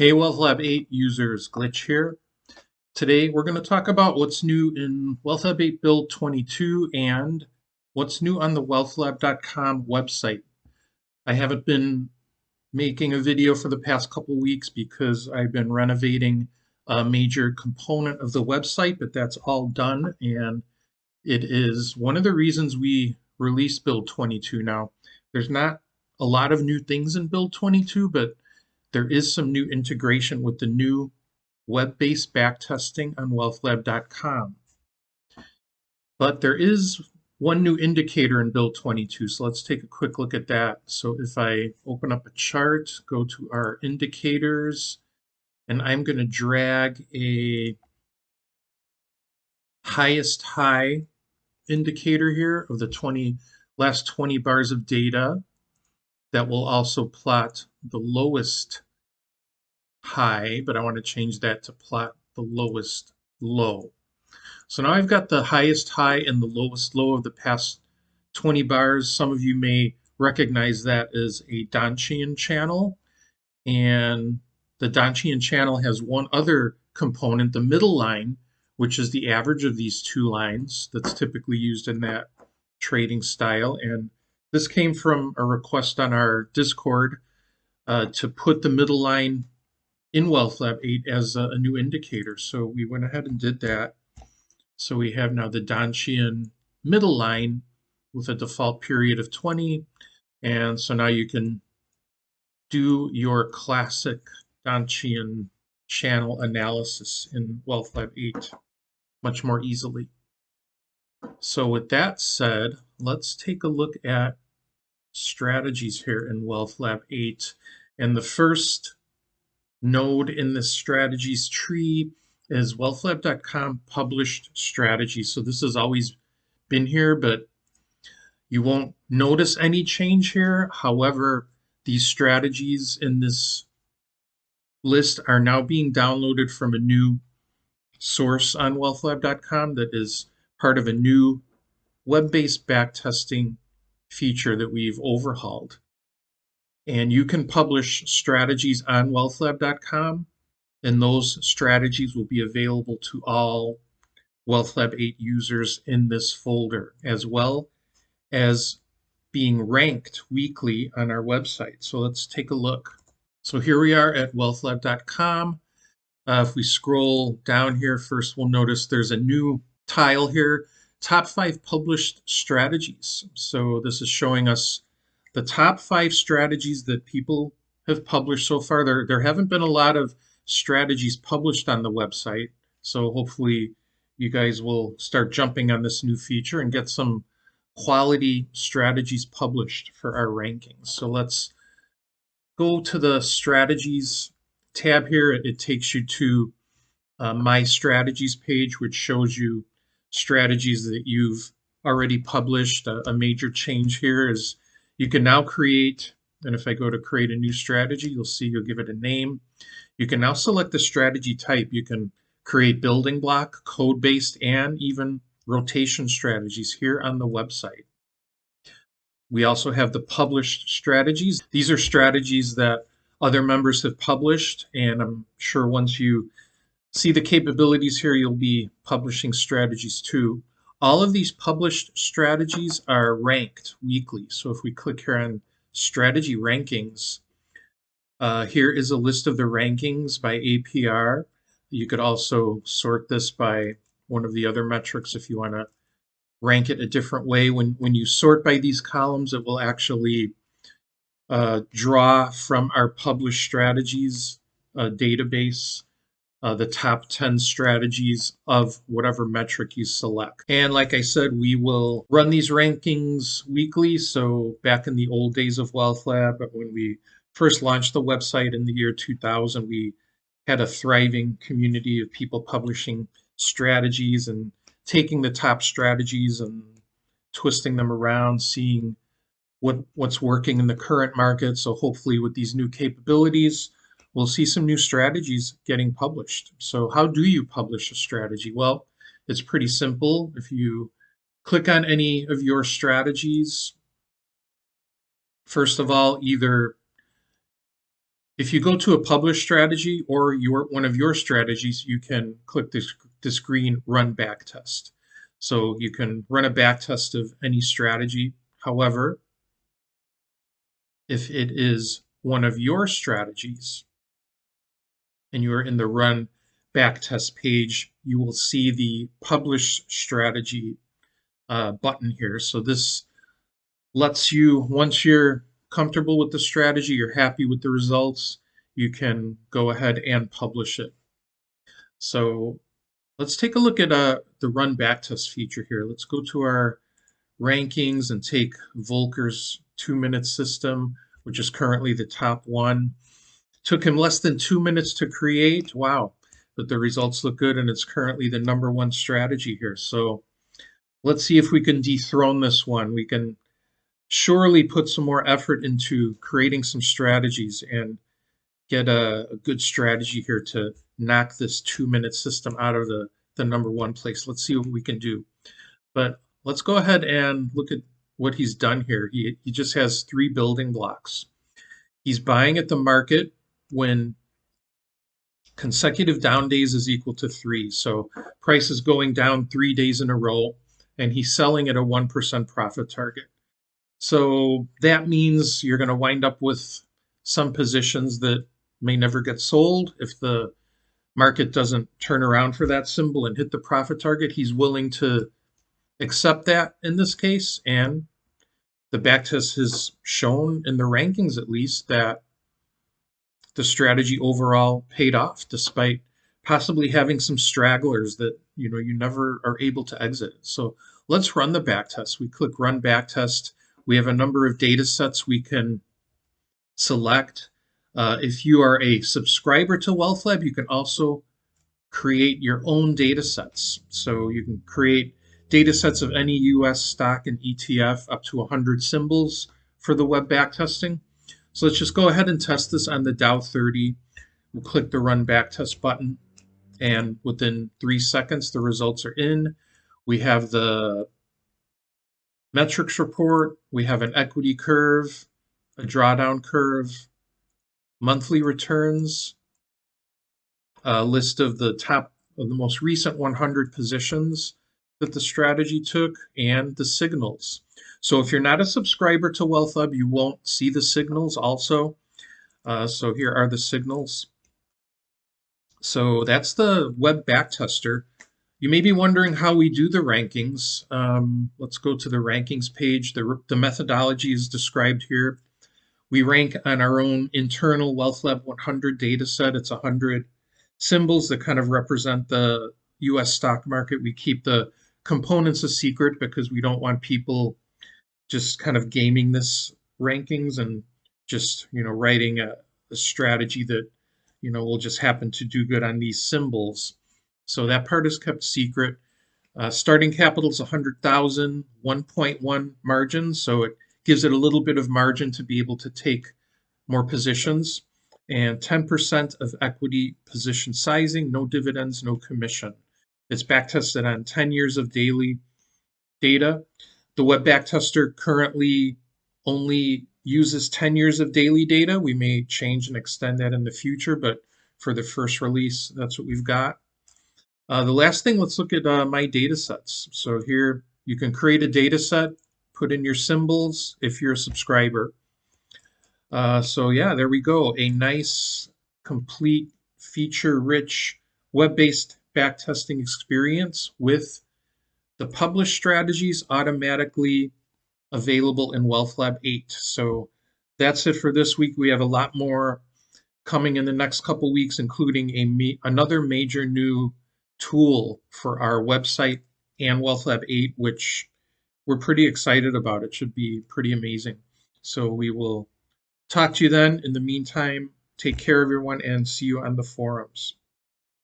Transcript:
Hey WealthLab 8 users, Glitch here. Today we're going to talk about what's new in WealthLab 8 Build 22 and what's new on the WealthLab.com website. I haven't been making a video for the past couple weeks because I've been renovating a major component of the website, but that's all done, and it is one of the reasons we released Build 22 now. There's not a lot of new things in Build 22, but there is some new integration with the new web-based backtesting on WealthLab.com. But there is one new indicator in Build 22, so let's take a quick look at that. So if I open up a chart, go to our indicators, and I'm going to drag a highest high indicator here of the last 20 bars of data that will also plot the lowest high, but I want to change that to plot the lowest low. So now I've got the highest high and the lowest low of the past 20 bars. Some of you may recognize that as a Donchian channel. And the Donchian channel has one other component, the middle line, which is the average of these two lines that's typically used in that trading style. And this came from a request on our Discord to put the middle line in WealthLab 8 as a new indicator. So we went ahead and did that. So we have now the Donchian middle line with a default period of 20. And so now you can do your classic Donchian channel analysis in WealthLab 8 much more easily. So with that said, let's take a look at strategies here in WealthLab 8. And the first node in the strategies tree is WealthLab.com published strategies. So this has always been here, but you won't notice any change here. However, these strategies in this list are now being downloaded from a new source on WealthLab.com that is part of a new web-based backtesting feature that we've overhauled. And you can publish strategies on WealthLab.com, and those strategies will be available to all WealthLab 8 users in this folder, as well as being ranked weekly on our website. So let's take a look. So here we are at WealthLab.com. If we scroll down here, first we'll notice there's a new tile here, top 5 published strategies. So this is showing us the top 5 strategies that people have published so far. There haven't been a lot of strategies published on the website, so hopefully you guys will start jumping on this new feature and get some quality strategies published for our rankings. So let's go to the strategies tab here. It takes you to my strategies page, which shows you strategies that you've already published. A major change here is you can now create, and if I go to create a new strategy, you'll give it a name. You can now select the strategy type. You can create building block, code-based, and even rotation strategies here on the website. We also have the published strategies. These are strategies that other members have published, and I'm sure once you see the capabilities here, you'll be publishing strategies too. All of these published strategies are ranked weekly. So if we click here on strategy rankings, here is a list of the rankings by APR. You could also sort this by one of the other metrics if you want to rank it a different way. When you sort by these columns, it will actually draw from our published strategies database the top 10 strategies of whatever metric you select. And like I said, we will run these rankings weekly. So back in the old days of WealthLab, when we first launched the website in the year 2000, we had a thriving community of people publishing strategies and taking the top strategies and twisting them around, seeing what's working in the current market. So hopefully with these new capabilities, we'll see some new strategies getting published. So how do you publish a strategy? Well, it's pretty simple. If you click on any of your strategies, first of all, either If you go to a published strategy or one of your strategies, you can click this green Run Backtest. So you can run a backtest of any strategy. However, if it is one of your strategies and you are in the Run Backtest page, you will see the Publish Strategy button here. So this lets you, once you're comfortable with the strategy, you're happy with the results, you can go ahead and publish it. So let's take a look at the Run Backtest feature here. Let's go to our rankings and take Volcker's 2-minute system, which is currently the top one. Took him less than 2 minutes to create. Wow. But the results look good, and it's currently the #1 strategy here. So let's see if we can dethrone this one. We can surely put some more effort into creating some strategies and get a good strategy here to knock this 2-minute system out of the #1 place. Let's see what we can do. But let's go ahead and look at what he's done here. He just has 3 building blocks. He's buying at the market when consecutive down days is equal to 3. So price is going down 3 days in a row, and he's selling at a 1% profit target. So that means you're going to wind up with some positions that may never get sold. If the market doesn't turn around for that symbol and hit the profit target, he's willing to accept that in this case. And the backtest has shown, in the rankings at least, that the strategy overall paid off despite possibly having some stragglers that you never are able to exit. So let's run the backtest. We click Run Backtest. We have a number of data sets we can select. If you are a subscriber to WealthLab, you can also create your own data sets. So you can create data sets of any US stock and ETF up to 100 symbols for the web backtesting. So let's just go ahead and test this on the Dow 30. We'll click the Run Backtest button, and within 3 seconds, the results are in. We have the metrics report, we have an equity curve, a drawdown curve, monthly returns, a list of the most recent 100 positions that the strategy took, and the signals. So if you're not a subscriber to WealthLab, you won't see the signals also. So here are the signals. So that's the web backtester. You may be wondering how we do the rankings. Let's go to the rankings page. The methodology is described here. We rank on our own internal WealthLab 100 data set. It's 100 symbols that kind of represent the US stock market. We keep the components a secret because we don't want people just kind of gaming this rankings and just writing a strategy that will just happen to do good on these symbols. So that part is kept secret. Starting capital is 100,000, 1.1 margin, so it gives it a little bit of margin to be able to take more positions, and 10% of equity position sizing, no dividends, no commission. It's backtested on 10 years of daily data. The web backtester currently only uses 10 years of daily data. We may change and extend that in the future, but for the first release, that's what we've got. The last thing, let's look at my data sets. So here you can create a data set, put in your symbols if you're a subscriber. So yeah, there we go. A nice, complete, feature-rich, web-based backtesting experience with the published strategies automatically available in WealthLab 8. So that's it for this week. We have a lot more coming in the next couple weeks, including another major new tool for our website and WealthLab 8, which we're pretty excited about. It should be pretty amazing. So we will talk to you then. In the meantime, take care, everyone, and see you on the forums.